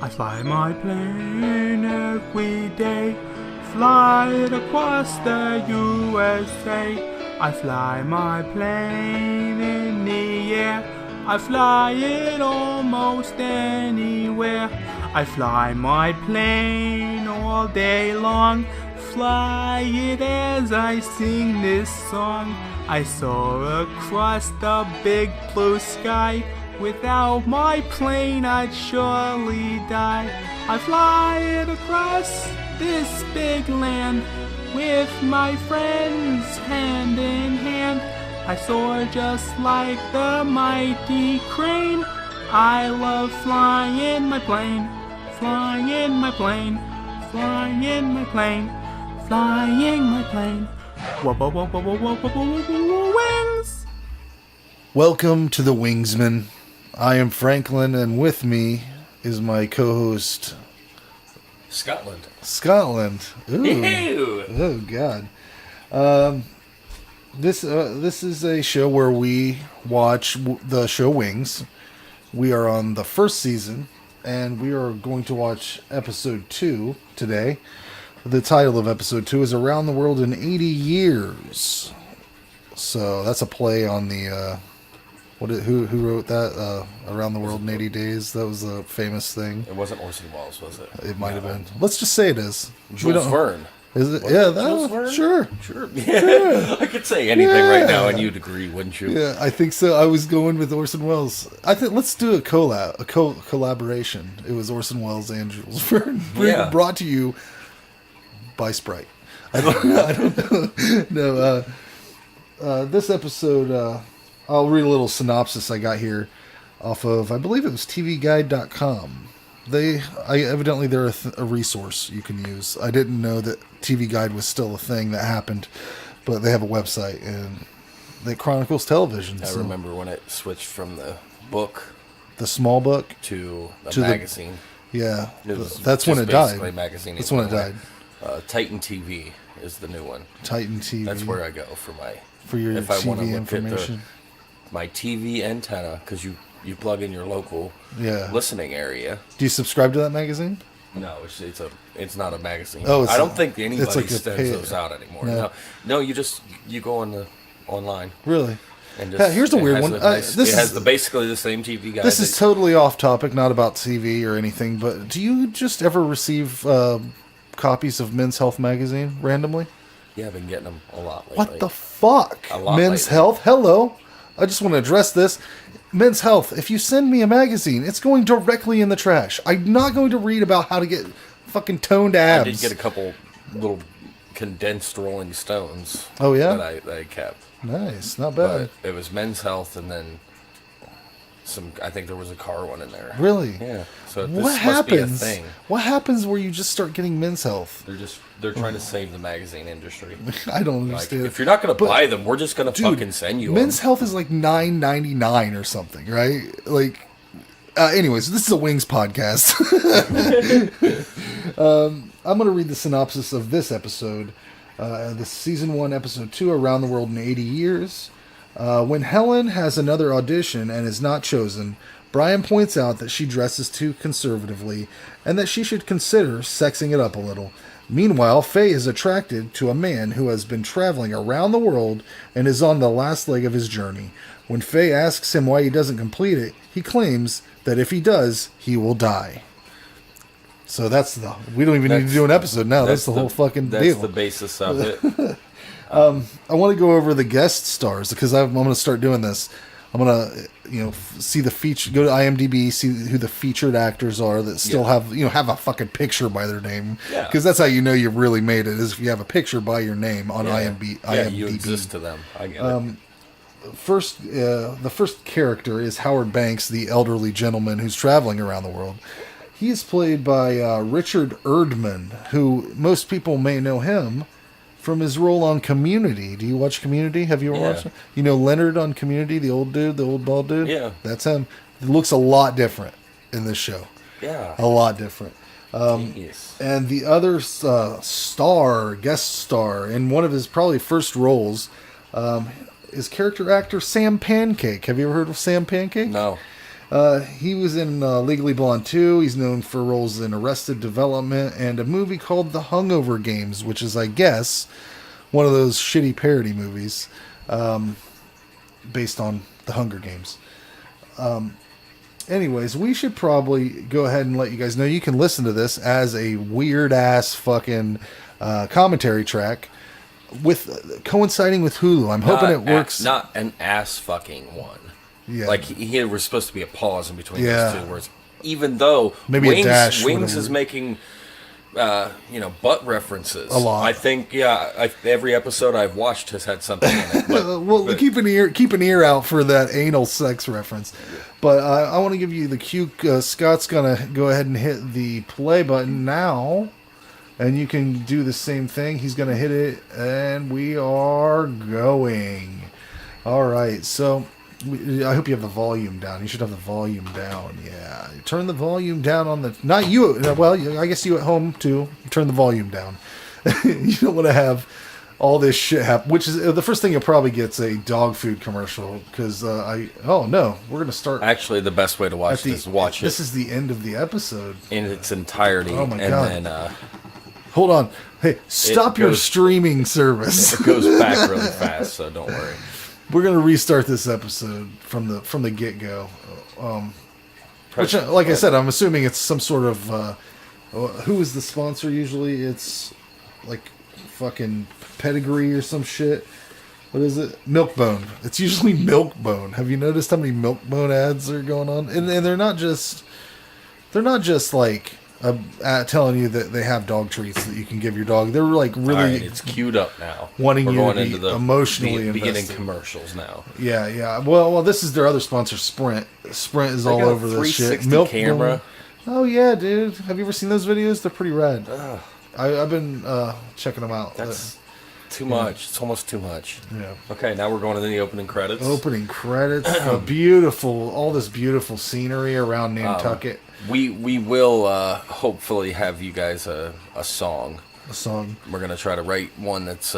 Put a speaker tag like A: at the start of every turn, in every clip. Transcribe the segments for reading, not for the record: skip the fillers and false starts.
A: I fly my plane every day, fly it across the USA. I fly my plane in the air, I fly it almost anywhere. I fly my plane all day long, fly it as I sing this song. I soar across the big blue sky, without my plane I'd surely die. I fly it across this big land, with my friends hand in hand. I soar just like the mighty crane. I love flying my plane, flying in my plane, flying in my plane, flying my plane. Whoa, whoa, whoa, whoa, whoa, whoa, whoa, whoa, whoa, wings!
B: Welcome to the Wingsman. I am Franklin, and with me is my co-host
C: Scotland.
B: Ooh.
C: Ew.
B: Oh God. This is a show where we watch the show Wings. We are on the first season, and we are going to watch episode 2 today. The title of episode 2 is Around the World in 80 Years. So that's a play on the who wrote that? Around the World in 80 Days. That was a famous thing.
C: It wasn't Orson Welles, was it?
B: It might have been. Let's just say it is.
C: Jules Verne.
B: Is it?
C: Was
B: Yeah,
C: it Jules Verne?
B: Sure.
C: Yeah. I could say anything right now, and you'd agree, wouldn't you?
B: Yeah, I think so. I was going with Orson Welles. I think let's do a collaboration. It was Orson Welles and Jules Verne. Brought to you by Sprite. I don't know. No, this episode, I'll read a little synopsis I got here off of, I believe it was tvguide.com. Evidently they're a resource you can use. I didn't know that TV Guide was still a thing that happened, but they have a website and it chronicles television.
C: I remember when it switched from the book,
B: the small book,
C: to the magazine.
B: Yeah,
C: That's
B: when it died.
C: Magazine.
B: That's when it died.
C: Titan TV is the new one.
B: Titan TV.
C: That's where I go for
B: your
C: if I want to
B: TV
C: look
B: information.
C: At my TV antenna, because you plug in your local listening area.
B: Do you subscribe to that magazine?
C: No, it's not a magazine.
B: Oh,
C: I don't think anybody
B: like
C: sends those out anymore. No, you go online.
B: Really?
C: And
B: here's a weird one.
C: It has basically the same TV guide.
B: This is totally off topic, not about TV or anything. But do you just ever receive copies of Men's Health magazine randomly?
C: Yeah, I've been getting them a lot lately.
B: What the fuck?
C: A lot
B: Men's
C: lately.
B: Health? Hello. I just want to address this. Men's Health, if you send me a magazine, it's going directly in the trash. I'm not going to read about how to get fucking toned abs.
C: I did get a couple little condensed Rolling Stones.
B: Oh, yeah?
C: That I kept.
B: Nice. Not bad.
C: But it was Men's Health, and then I think there was a car one in there.
B: Really?
C: Yeah. So this
B: What
C: must
B: happens?
C: be a thing.
B: What happens where you just start getting Men's Health?
C: They're trying to save the magazine industry.
B: I don't understand.
C: If you're not going to buy them, we're just going to fucking send you
B: Men's
C: them.
B: Health is like $9.99 or something, right? Like, anyways, this is a Wings podcast. I'm going to read the synopsis of this episode. This season 1, episode 2, Around the World in 80 Years. When Helen has another audition and is not chosen, Brian points out that she dresses too conservatively and that she should consider sexing it up a little. Meanwhile, Faye is attracted to a man who has been traveling around the world and is on the last leg of his journey. When Faye asks him why he doesn't complete it, he claims that if he does, he will die. So we don't even need to do an episode now. That's the whole fucking deal.
C: That's the basis of it.
B: I want to go over the guest stars because I'm going to start doing this. I'm going to, see the feature, go to IMDb, see who the featured actors are that still have a fucking picture by their name.
C: Yeah.
B: Because that's how you know you really made it, is if you have a picture by your name on IMDb.
C: Yeah, you exist to them. I get it.
B: The first character is Howard Banks, the elderly gentleman who's traveling around the world. He is played by Richard Erdman, who most people may know him from his role on Community. Do you watch Community? Have you ever watched it? You know Leonard on Community, the old dude, the old bald dude?
C: Yeah.
B: That's him. He looks a lot different in this show.
C: Yeah.
B: A lot different.
C: Genius.
B: And the other guest star, in one of his probably first roles, is character actor Sam Pancake. Have you ever heard of Sam Pancake?
C: No.
B: He was in Legally Blonde 2. He's known for roles in Arrested Development and a movie called The Hungover Games, which is, I guess, one of those shitty parody movies based on The Hunger Games. Anyways, we should probably go ahead and let you guys know you can listen to this as a weird-ass fucking commentary track with coinciding with Hulu. I'm hoping it works.
C: Not an ass-fucking one.
B: Yeah.
C: Like, he was supposed to be a pause in between those two words. Even though
B: maybe
C: Wings,
B: a dash,
C: Wings is making, butt references.
B: A lot.
C: I think, every episode I've watched has had something in it. But,
B: keep an ear out for that anal sex reference. But I want to give you the cue. Scott's going to go ahead and hit the play button now. And you can do the same thing. He's going to hit it, and we are going. All right, so... I hope you have the volume down. You should have the volume down. Yeah. Turn the volume down on the... Not you. Well, I guess you at home, too. Turn the volume down. You don't want to have all this shit happen. Which is... The first thing you'll probably get is a dog food commercial. Because Oh, no. We're going to start...
C: Actually, the best way to watch this is watch it.
B: This is the end of the episode.
C: In its entirety.
B: Oh, my God.
C: And then...
B: Hold on. Hey, stop your streaming service.
C: It goes back really fast, so don't worry.
B: We're gonna restart this episode from the get go. Which, like I said, I'm assuming it's some sort of who is the sponsor usually? It's like fucking Pedigree or some shit. What is it? Milkbone. It's usually Milkbone. Have you noticed how many Milkbone ads are going on? And they're not just like telling you that they have dog treats that you can give your dog. They're like really. All right,
C: it's queued up now.
B: Wanting
C: We're
B: you
C: going
B: to be
C: into the
B: emotionally
C: beginning
B: invested.
C: commercials now.
B: Yeah. Well, this is their other sponsor, Sprint. Sprint is all over this shit.
C: Milk camera.
B: Oh yeah, dude. Have you ever seen those videos? They're pretty rad. I've been checking them out.
C: That's too much. It's almost too much.
B: Yeah.
C: Okay, now we're going to the opening credits.
B: Opening credits. Beautiful. All this beautiful scenery around Nantucket.
C: We will hopefully have you guys a song.
B: A song.
C: We're going to try to write one that's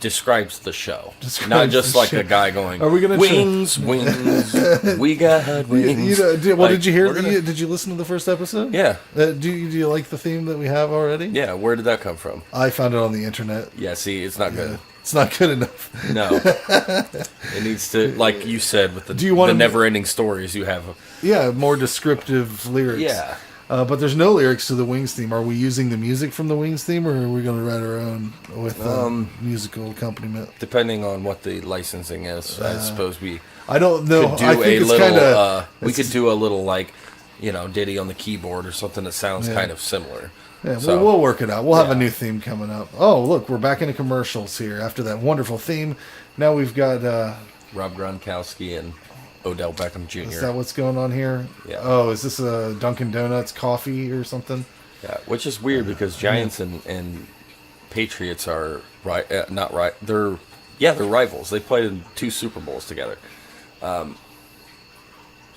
C: describes the show.
B: Describes
C: Not just
B: the
C: like
B: show.
C: a guy going,
B: Are we gonna
C: wings, we got wings.
B: Did you hear? Did you listen to the first episode?
C: Yeah.
B: Do you like the theme that we have already?
C: Yeah, where did that come from?
B: I found it on the internet.
C: Yeah, see, it's not good.
B: It's not good enough.
C: No. It needs to, like you said, with the never-ending stories you have.
B: Yeah, more descriptive lyrics.
C: Yeah.
B: But there's no lyrics to the Wings theme. Are we using the music from the Wings theme, or are we going to write our own with musical accompaniment?
C: Depending on what the licensing is, I suppose we.
B: I don't know.
C: Could do
B: I think
C: a
B: it's
C: little.
B: kind of.
C: We could do a little like, ditty on the keyboard or something that sounds kind of similar.
B: Yeah, we'll work it out. We'll have a new theme coming up. Oh, look, we're back into commercials here after that wonderful theme. Now we've got
C: Rob Gronkowski and Odell Beckham Jr.
B: Is that what's going on here?
C: Yeah.
B: Oh, is this a Dunkin' Donuts coffee or something?
C: Yeah, which is weird because Giants and Patriots are not right. They're rivals. They played in 2 Super Bowls together.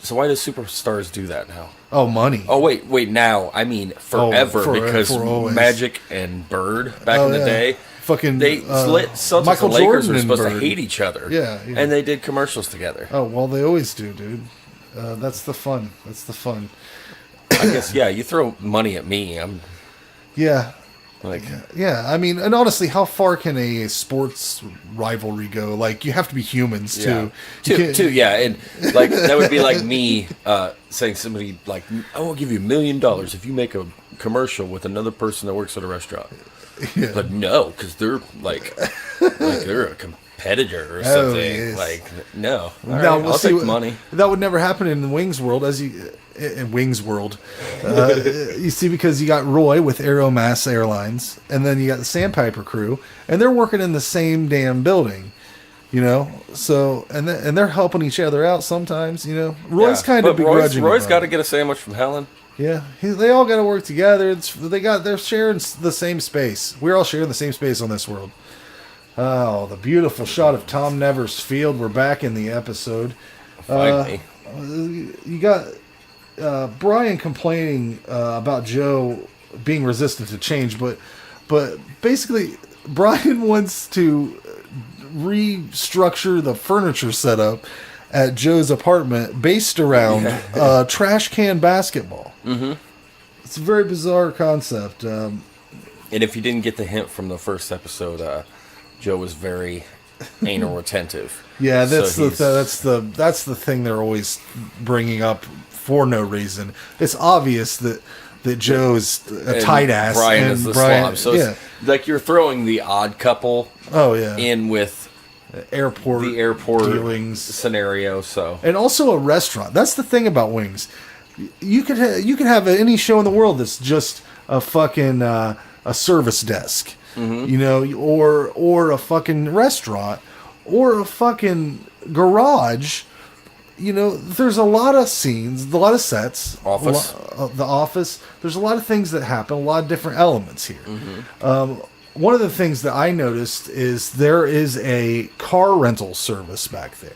C: So why do superstars do that now?
B: Oh, money.
C: Oh, wait, now. I mean, forever, because Magic and Bird back in the day,
B: fucking
C: they Celtics
B: Michael
C: and Lakers
B: Jordan
C: were supposed
B: Bird.
C: to hate each other.
B: Yeah.
C: And they did commercials together.
B: Oh, well, they always do, dude. That's the fun. That's the fun.
C: I guess, you throw money at me, I'm...
B: Yeah.
C: Like,
B: yeah, I mean, and honestly, how far can a sports rivalry go? Like, you have to be humans too.
C: Yeah, and like that would be like me saying somebody like, "I will give you $1 million if you make a commercial with another person that works at a restaurant."
B: Yeah.
C: But no, because they're like they're a competitor or something.
B: Yes.
C: Like, no,
B: Now,
C: I'll take the money.
B: That would never happen in the Wings world, in Wings World. You see, because you got Roy with Aeromass Airlines, and then you got the Sandpiper crew, and they're working in the same damn building, So, and they're helping each other out sometimes, Roy's kind of begrudging.
C: Roy's got to get a sandwich from Helen.
B: Yeah, they all got to work together. They're sharing the same space. We're all sharing the same space on this world. Oh, the beautiful shot of Tom Nevers Field. We're back in the episode.
C: Finally.
B: You got Brian complaining about Joe being resistant to change, but basically Brian wants to restructure the furniture setup, at Joe's apartment based around trash can basketball. Mm-hmm. It's a very bizarre concept.
C: And if you didn't get the hint from the first episode, Joe was very anal retentive.
B: Yeah, that's the thing they're always bringing up for no reason. It's obvious that Joe's a tight ass
C: Brian
B: and
C: is the
B: Brian,
C: slob. So it's like you're throwing the odd couple in with
B: the airport
C: dealings scenario. So,
B: and also a restaurant. That's the thing about Wings. You could have any show in the world that's just a fucking a service desk, you know, or a fucking restaurant, or a fucking garage. You know, there's a lot of scenes, a lot of sets.
C: Office.
B: The office. There's a lot of things that happen, a lot of different elements here. One of the things that I noticed is there is a car rental service back there.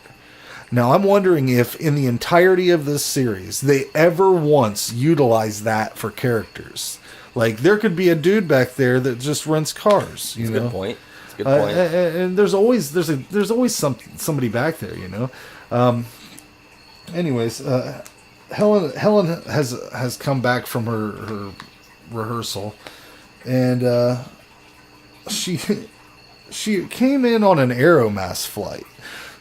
B: Now, I'm wondering if in the entirety of this series, they ever once utilize that for characters. Like, there could be a dude back there that just rents cars, you know?
C: Good point. That's a good point.
B: And there's always somebody back there, you know? Anyways, Helen has come back from her rehearsal, and she came in on an Aeromass flight,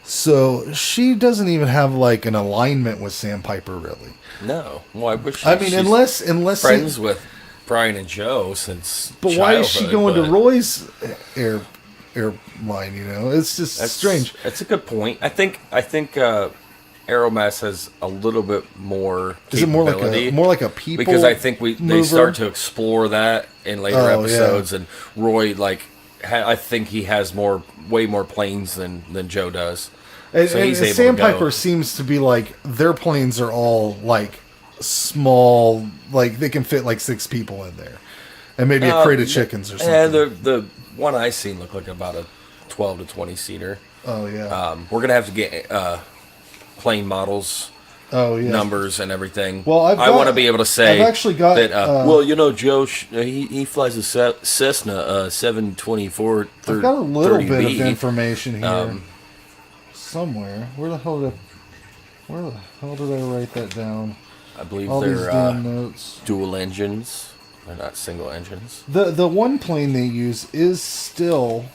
B: so she doesn't even have like an alignment with Sandpiper, really.
C: No, well, I wish.
B: I mean, unless
C: friends with Brian and Joe since.
B: But why is she going to Roy's airline? You know, it's just strange.
C: That's a good point. I think Aeromass has a little bit more capability.
B: Is it more like a people?
C: Because I think they start to explore that in later episodes, and Roy, like, I think he has way more planes than Joe does.
B: And,
C: so he's able
B: Sandpiper
C: to go.
B: seems to be like their planes are all like small, like they can fit like 6 people in there, and maybe a crate of chickens or something.
C: Yeah, the one I seen looked like about a 12 to 20 seater.
B: Oh yeah.
C: We're gonna have to get plane models, numbers, and everything.
B: Well,
C: I want to be able to say
B: I've actually got
C: that. Well, you know, Joe, he flies a Cessna 724.
B: I've got a little bit of information here somewhere. Where the hell did I write that down?
C: I believe
B: all
C: they're
B: these damn notes.
C: Dual engines. They're not single engines.
B: The one plane they use is still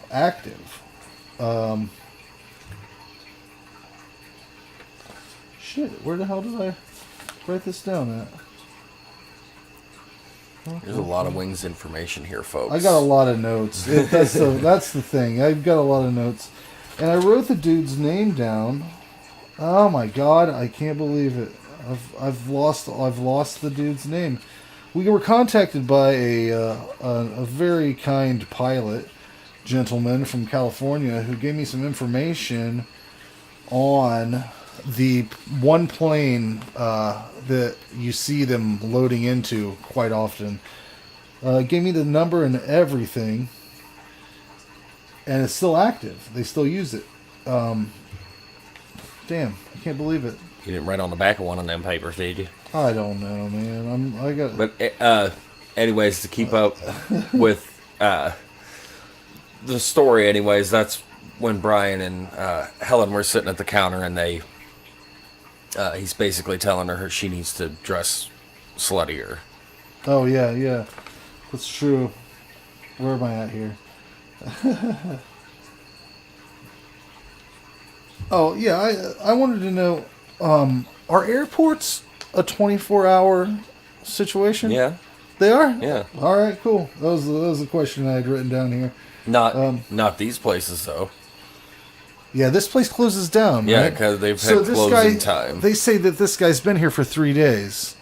B: active. Shit, where the hell did I write this down at?
C: There's a lot of Wings information here, folks.
B: I got a lot of notes. That's the thing. I've got a lot of notes. And I wrote the dude's name down. Oh my god, I can't believe it. I've lost the dude's name. We were contacted by a very kind pilot gentleman from California who gave me some information on the one plane that you see them loading into quite often. Gave me the number and everything, and it's still active. They still use it. Damn, I can't believe it.
C: You didn't write on the back of one of them papers, did you?
B: I don't know, man.
C: But anyways, to keep up with the story, anyways, that's when Brian and Helen were sitting at the counter, and he's basically telling her she needs to dress sluttier.
B: Oh yeah, that's true. Where am I at here? Oh yeah, I wanted to know, are airports a 24-hour situation?
C: Yeah,
B: they are.
C: Yeah.
B: All right, cool. That was the question I had written down here.
C: Not these places though.
B: Yeah, this place closes down.
C: Yeah,
B: right?
C: because they've had closing time.
B: They say that this guy's been here for 3 days.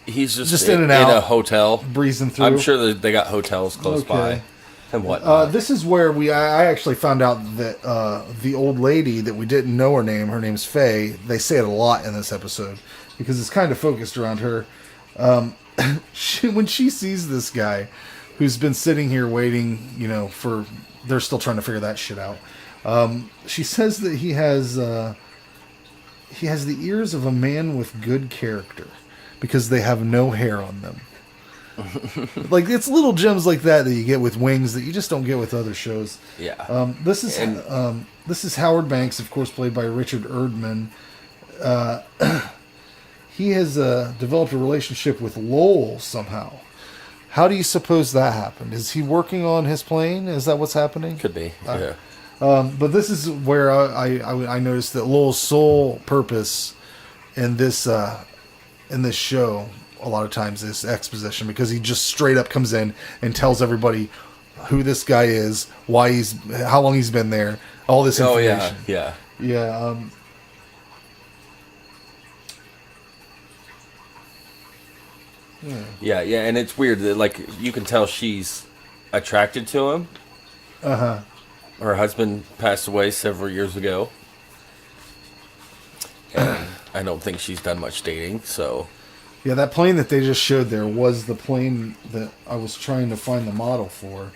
C: He's just
B: in and out,
C: in a hotel,
B: breezing through.
C: I'm sure that they got hotels close by and whatnot.
B: This is where I actually found out that the old lady that we didn't know her name's Faye. They say it a lot in this episode because it's kind of focused around her. When she sees this guy who's been sitting here waiting, they're still trying to figure that shit out. She says that he has the ears of a man with good character because they have no hair on them. Like, it's little gems like that you get with Wings that you just don't get with other shows.
C: Yeah.
B: This is Howard Banks, of course, played by Richard Erdman. He has developed a relationship with Lowell somehow. How do you suppose that happened? Is he working on his plane? Is that what's happening?
C: Could be. Yeah.
B: But this is where I noticed that Lowell's sole purpose in this show a lot of times is exposition, because he just straight up comes in and tells everybody who this guy is, how long he's been there, all this information.
C: Yeah. Yeah, and it's weird that, like, you can tell she's attracted to him. Her husband passed away several years ago, and I don't think she's done much dating, so...
B: Yeah, that plane that they just showed there was the plane that I was trying to find the model for.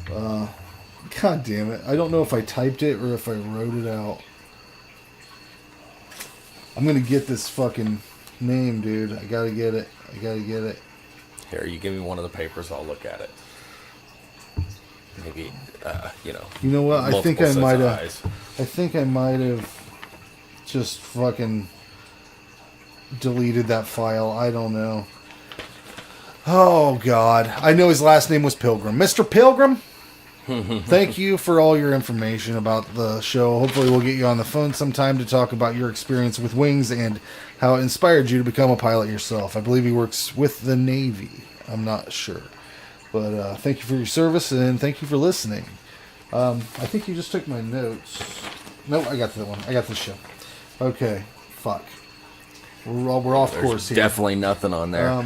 B: God damn it. I don't know if I typed it or if I wrote it out. I'm going to get this fucking name, dude. I got to get it.
C: Here, you give me one of the papers, I'll look at it. Maybe,
B: You know what? I think I might have just fucking deleted that file. I don't know. Oh, God. I know his last name was Pilgrim. Mr. Pilgrim, thank you for all your information about the show. Hopefully we'll get you on the phone sometime to talk about your experience with Wings and how it inspired you to become a pilot yourself. I believe he works with the Navy. I'm not sure. But thank you for your service, and thank you for listening. I think you just took my notes. Nope, I got that one. I got this show. Okay, fuck. We're off course here.
C: Definitely nothing on there.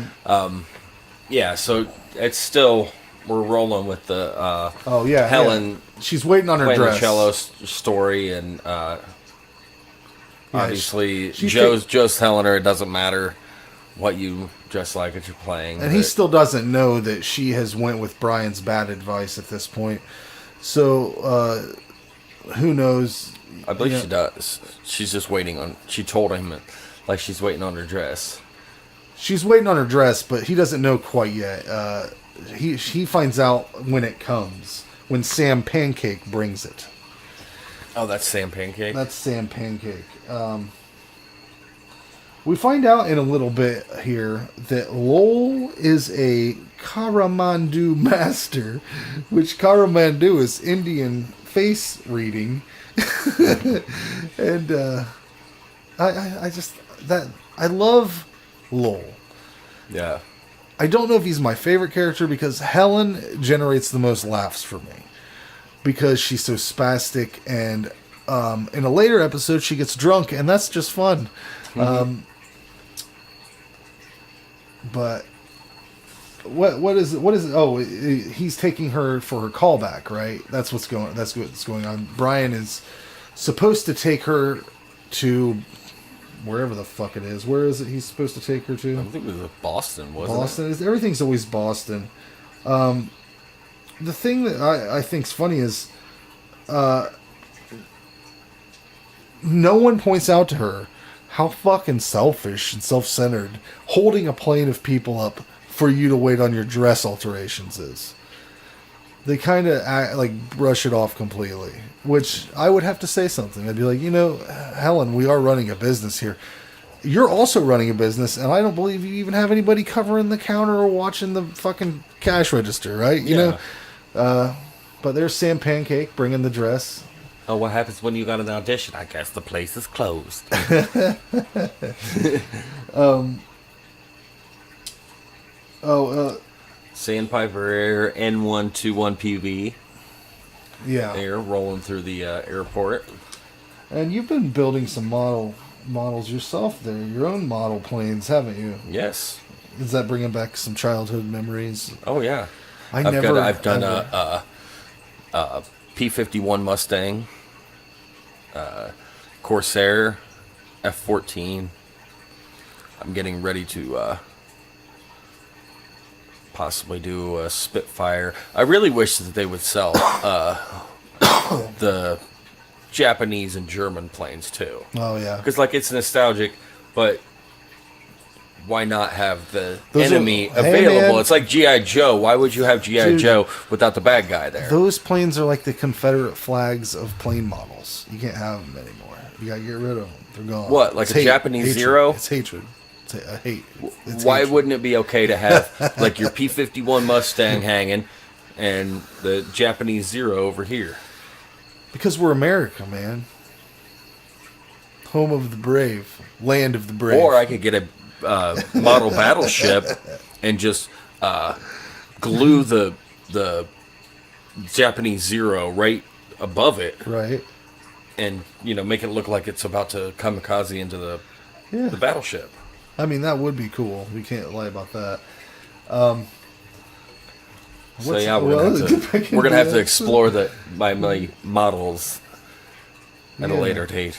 C: Yeah, so it's still, we're rolling with the Helen.
B: Yeah. She's waiting on her
C: playing
B: dress.
C: The cello story, and obviously Joe's telling her it doesn't matter what you dress like that you're playing.
B: And he still doesn't know that she has went with Brian's bad advice at this point. So, who knows?
C: I believe she does. She's just waiting on... She told him, like, she's waiting on her dress.
B: She's waiting on her dress, but he doesn't know quite yet. He finds out when it comes. When Sam Pancake brings it.
C: Oh, that's Sam Pancake?
B: That's Sam Pancake. We find out in a little bit here that Lowell is a Karamandu master, which Karamandu is Indian face reading. And I love Lowell.
C: Yeah.
B: I don't know if he's my favorite character because Helen generates the most laughs for me because she's so spastic, and in a later episode she gets drunk, and that's just fun. Mm-hmm. But what is it? Oh, he's taking her for her callback, right? That's what's going on. Brian is supposed to take her to wherever the fuck it is. Where is it he's supposed to take her to?
C: I think it was Boston, wasn't
B: Boston. Everything's always Boston. The thing that I think's funny is no one points out to her how fucking selfish and self-centered holding a plane of people up for you to wait on your dress alterations is. They kind of brush it off completely, which I would have to say something. I'd be like, Helen, we are running a business here. You're also running a business, and I don't believe you even have anybody covering the counter or watching the fucking cash register, right? You know? But there's Sam Pancake bringing the dress.
C: Oh, what happens when you got an audition? I guess the place is closed. Sandpiper Air N121PV.
B: Yeah.
C: They're rolling through the airport.
B: And you've been building some models yourself there, your own model planes, haven't you?
C: Yes.
B: Is that bringing back some childhood memories?
C: Oh, yeah. I've done a P-51 Mustang, Corsair, F-14. I'm getting ready to possibly do a Spitfire. I really wish that they would sell the Japanese and German planes too.
B: Oh yeah,
C: because it's nostalgic, but why not have the
B: Those are-
C: enemy
B: hey,
C: available?
B: man.
C: It's like G.I. Joe. Why would you have G.I.
B: Dude,
C: Joe without the bad guy there?
B: Those planes are like the Confederate flags of plane models. You can't have them anymore. You gotta get rid of them. They're gone.
C: What, like
B: It's
C: a Japanese
B: hatred.
C: Zero?
B: It's hatred. It's hate. It's
C: Why
B: hatred.
C: wouldn't it be okay to have like your P-51 Mustang hanging and the Japanese Zero over here?
B: Because we're America, man. Home of the brave, land of the brave.
C: Or I could get a model battleship and just glue the Japanese Zero right above it,
B: right.
C: and make it look like it's about to kamikaze into the battleship.
B: I mean, that would be cool. We can't lie about that.
C: So yeah, we're gonna have to explore my models at a later date.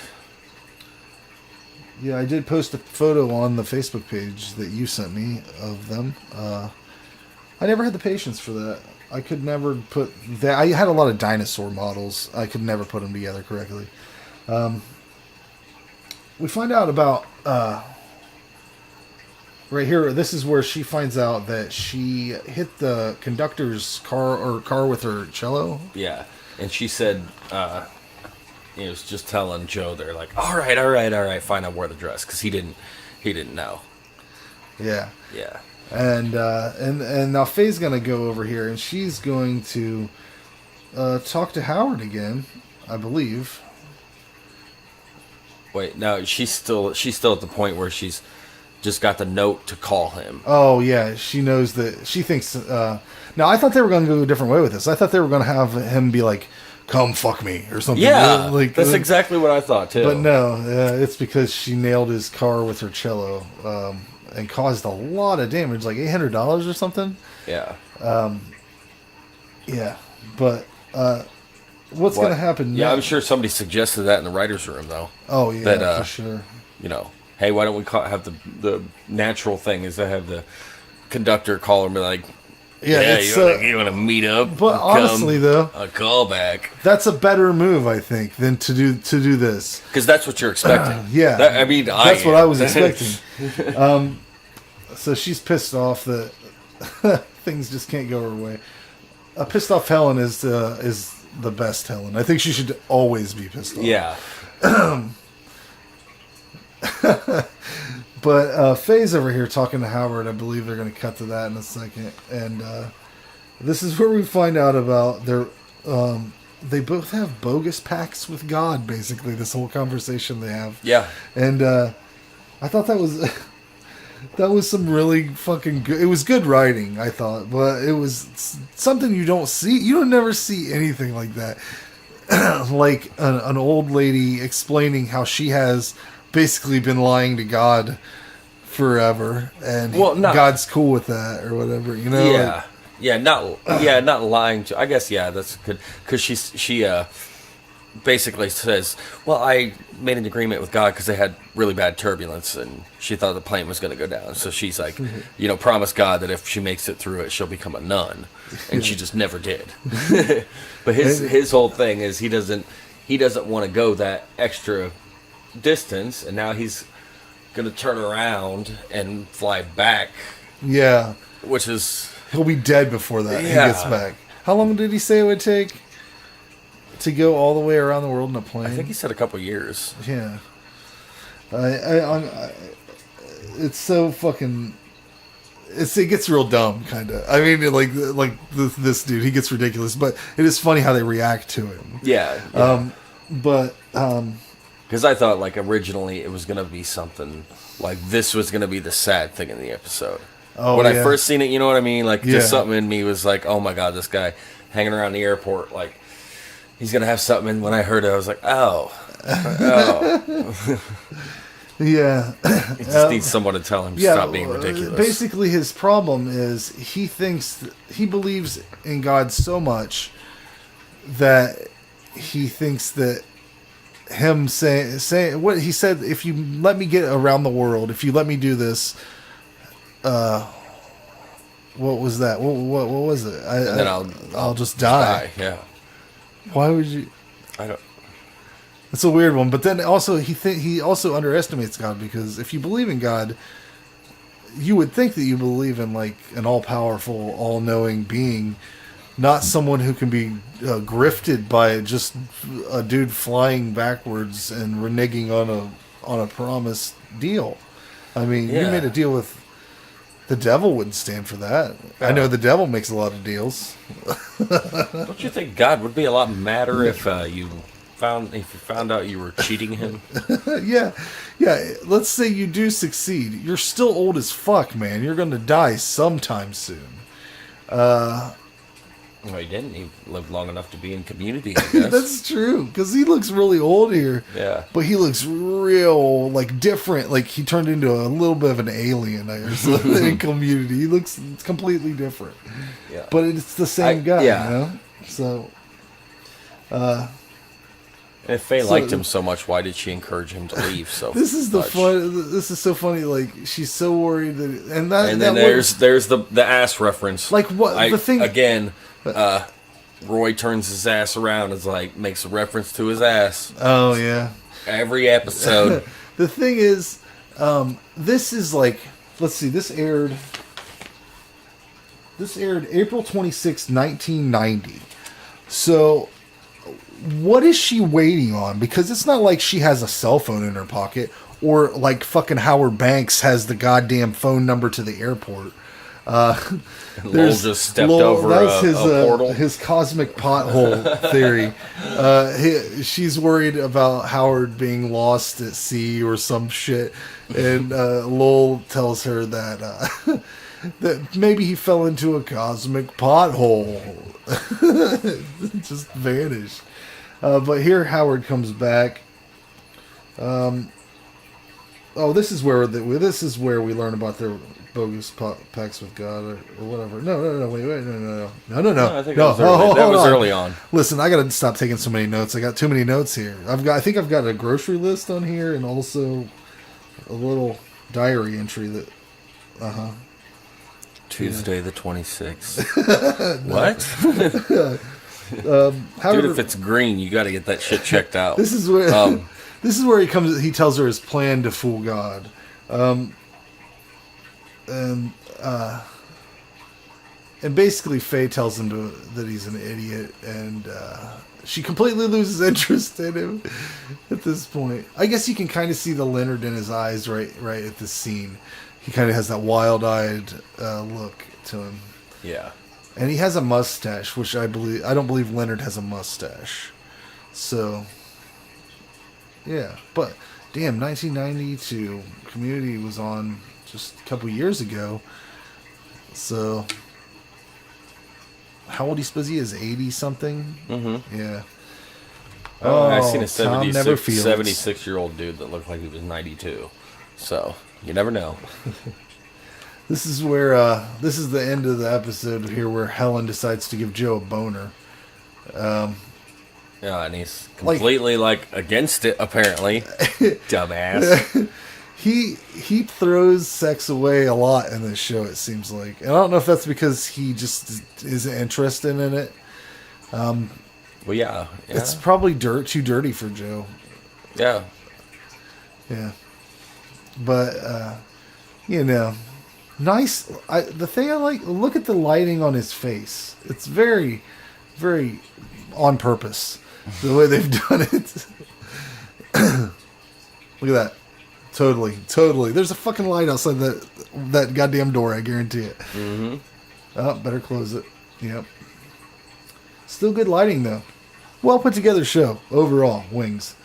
B: Yeah, I did post a photo on the Facebook page that you sent me of them. I never had the patience for that. I could never put that. I had a lot of dinosaur models. I could never put them together correctly. We find out about right here. This is where she finds out that she hit the conductor's car with her cello.
C: Yeah, and she said, it was just telling Joe, they're like, all right, fine, I'll wear the dress, because he didn't know.
B: Yeah.
C: Yeah.
B: And now Faye's gonna go over here, and she's going to talk to Howard again, I believe.
C: Wait, no, she's still at the point where she's just got the note to call him.
B: Oh yeah, she knows that. She thinks. Now I thought they were gonna go a different way with this. I thought they were gonna have him be like, "Come fuck me" or something.
C: Yeah,
B: like
C: that's exactly what I thought too.
B: But no, it's because she nailed his car with her cello and caused a lot of damage, like $800 or something.
C: Yeah.
B: Yeah, but what's going to happen?
C: Yeah,
B: now?
C: I'm sure somebody suggested that in the writer's room, though.
B: Oh yeah,
C: that,
B: for sure.
C: Hey, why don't we have the natural thing is to have the conductor call him and be like,
B: yeah,
C: you want to meet up?
B: But honestly, though,
C: a callback.
B: That's a better move, I think, than to do this.
C: Because that's what you're expecting.
B: Yeah,
C: that's
B: what I was expecting. So she's pissed off that things just can't go her way. A pissed off Helen is the best Helen. I think she should always be pissed off.
C: Yeah.
B: But Faye's over here talking to Howard. I believe they're going to cut to that in a second. And this is where we find out about their... they both have bogus pacts with God, basically, this whole conversation they have.
C: Yeah.
B: And I thought that was... that was some really fucking good... It was good writing, I thought. But it was something you don't see. You don't never see anything like that. Like an old lady explaining how she has... basically been lying to God forever, and God's cool with that or whatever,
C: Yeah, not lying to. I guess that's good because she basically says, "Well, I made an agreement with God because they had really bad turbulence, and she thought the plane was going to go down. So she's like, promised God that if she makes it through it, she'll become a nun, and she just never did. But his whole thing is he doesn't want to go that extra distance, and now he's gonna turn around and fly back.
B: Yeah,
C: which is
B: he'll be dead before that. He gets back. How long did he say it would take to go all the way around the world in a plane?
C: I think he said a couple years.
B: Yeah, it's so fucking. It gets real dumb, kind of. I mean, like this dude, he gets ridiculous, but it is funny how they react to him.
C: Yeah.
B: Because
C: I thought, like, originally it was going to be something like this was going to be the sad thing in the episode.
B: Oh,
C: when I first seen it, you know what I mean? Like,
B: just
C: something in me was like, oh my God, this guy hanging around the airport, like, he's going to have something. And when I heard it, I was like, oh.
B: Yeah.
C: He just needs someone to tell him to stop being ridiculous.
B: Basically, his problem is he believes in God so much that he thinks that him saying what he said, if you let me get around the world, if you let me do this, what was that? What was it?
C: And then
B: I'll just die.
C: Yeah.
B: Why would you?
C: I don't.
B: It's a weird one, but then also he also underestimates God, because if you believe in God, you would think that you believe in like an all-powerful, all-knowing being, not someone who can be grifted by just a dude flying backwards and reneging on a promised deal. I mean, you made a deal with the devil, wouldn't stand for that. I know the devil makes a lot of deals.
C: Don't you think God would be a lot madder if you found out you were cheating him?
B: Yeah. Let's say you do succeed. You're still old as fuck, man. You're going to die sometime soon.
C: Well, he didn't. He lived long enough to be in Community, I guess.
B: That's true, because he looks really old here.
C: Yeah.
B: But he looks real, like, different. Like, he turned into a little bit of an alien or something in Community. He looks completely different.
C: Yeah.
B: But it's the same guy, you know? So,
C: if Faye liked him so much, why did she encourage him to leave so
B: this is the
C: much?
B: fun. This is so funny. Like, she's so worried that... And
C: then
B: that
C: there's the ass reference.
B: Like, what? The thing...
C: Again... Roy turns his ass around and makes a reference to his ass.
B: Oh, yeah.
C: Every episode.
B: The thing is, this is like, let's see, this aired April 26, 1990. So, what is she waiting on? Because it's not like she has a cell phone in her pocket, or like fucking Howard Banks has the goddamn phone number to the airport.
C: Lowell just stepped over a portal.
B: His cosmic pothole theory. She's worried about Howard being lost at sea or some shit, and Lowell tells her that that maybe he fell into a cosmic pothole, just vanished. But here Howard comes back. This is where we learn about their bogus pacts with God or whatever. No, wait, no.
C: I think that was early on.
B: Listen, I gotta stop taking so many notes. I got too many notes here. I think I've got a grocery list on here and also a little diary entry that.
C: Tuesday the 26th. What? Dude, if it's green, you got to get that shit checked out.
B: This is where this is where he comes. He tells her his plan to fool God. And basically Faye tells him that he's an idiot, and she completely loses interest in him at this point. I guess you can kind of see the Leonard in his eyes right at this scene. He kind of has that wild-eyed look to him.
C: Yeah.
B: And he has a mustache, which I don't believe Leonard has a mustache. So, yeah. But, damn, 1992, Community was on just a couple years ago. So, how old do you suppose he is? 80-something?
C: Mm-hmm.
B: Yeah.
C: I seen a 76-year-old dude that looked like he was 92. So, you never know.
B: This is where this is the end of the episode here, where Helen decides to give Joe a boner.
C: Yeah, and he's completely against it. Apparently, dumbass.
B: He throws sex away a lot in this show. It seems like, and I don't know if that's because he just isn't interested in it.
C: Well, yeah,
B: it's probably too dirty for Joe.
C: Yeah.
B: But nice. The thing I like, look at the lighting on his face. It's very, very on purpose, the way they've done it. Look at that. Totally. There's a fucking light outside that goddamn door, I guarantee it.
C: Mm-hmm.
B: Oh, better close it. Yep. Still good lighting, though. Well put together show, overall, Wings.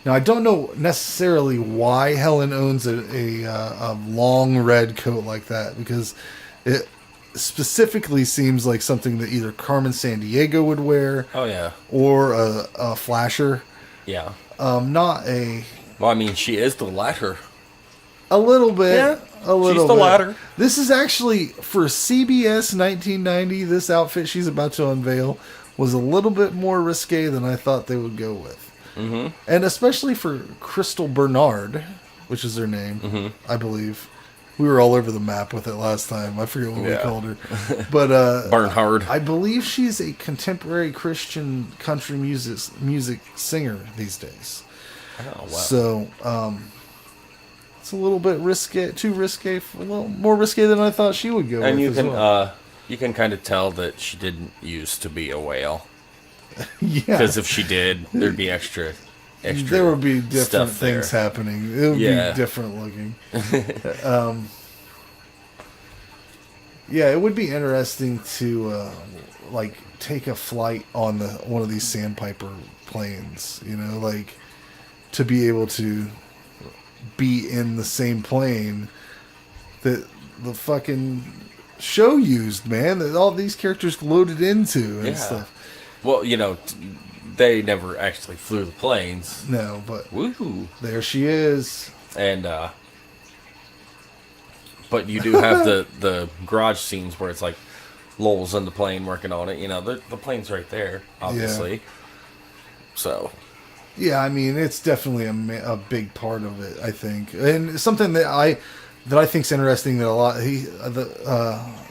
B: Now, I don't know necessarily why Helen owns a long red coat like that, because it specifically seems like something that either Carmen Sandiego would wear.
C: Oh, yeah.
B: Or a flasher.
C: Yeah.
B: Not a...
C: Well, I mean, she is the latter.
B: A little bit.
C: Yeah,
B: a little
C: she's the
B: bit.
C: latter.
B: This is actually, for CBS 1990, this outfit she's about to unveil was a little bit more risque than I thought they would go with.
C: Mm-hmm.
B: And especially for Crystal Bernard, which is her name, I believe. We were all over the map with it last time. I forget what we called her. But
C: Bernhard.
B: I believe she's a contemporary Christian country music singer these days.
C: Oh, wow.
B: So It's a little bit risque, too risque, a little more risque than I thought she would go.
C: And
B: with
C: you can kind of tell that she didn't used to be a whale.
B: Yeah,
C: because if she did, there'd be extra.
B: There would be different things
C: there.
B: happening. It would be different looking. Yeah, it would be interesting to like take a flight on one of these Sandpiper planes. You know, like to be able to be in the same plane that the fucking show used, man. That all these characters loaded into and stuff.
C: Well, you know, they never actually flew the planes.
B: No, but
C: woohoo!
B: There she is.
C: And but you do have the garage scenes where it's like Lowell's in the plane working on it. You know, the plane's right there, obviously. Yeah. So.
B: Yeah, I mean, it's definitely a big part of it, I think, and something that I think's interesting that a lot.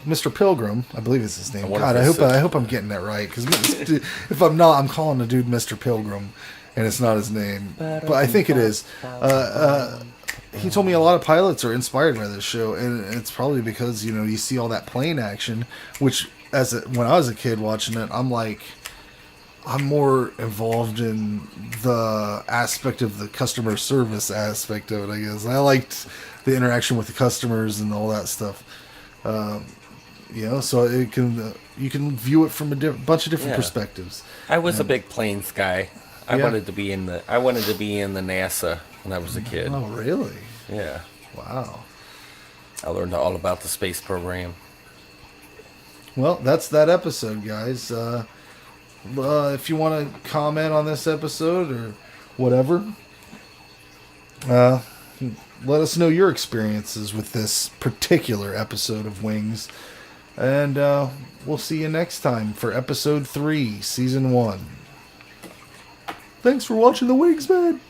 B: Mr. Pilgrim, I believe is his name. God, I hope I'm getting that right, because if I'm not, I'm calling the dude Mr. Pilgrim, and it's not his name, but I think it is. He told me a lot of pilots are inspired by this show, and it's probably because you see all that plane action, which when I was a kid watching it, I'm more involved in the aspect of the customer service aspect of it, I guess. I liked the interaction with the customers and all that stuff. So you can view it from a bunch of different perspectives.
C: I was a big planes guy. I wanted to be in the NASA when I was a kid.
B: Oh, really?
C: Yeah.
B: Wow.
C: I learned all about the space program.
B: Well, that's that episode, guys. If you want to comment on this episode or whatever, let us know your experiences with this particular episode of Wings. And we'll see you next time for episode 3, season 1. Thanks for watching the Wings, man.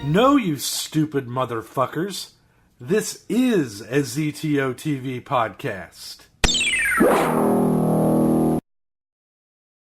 D: No, you stupid motherfuckers. This is a ZTO TV podcast.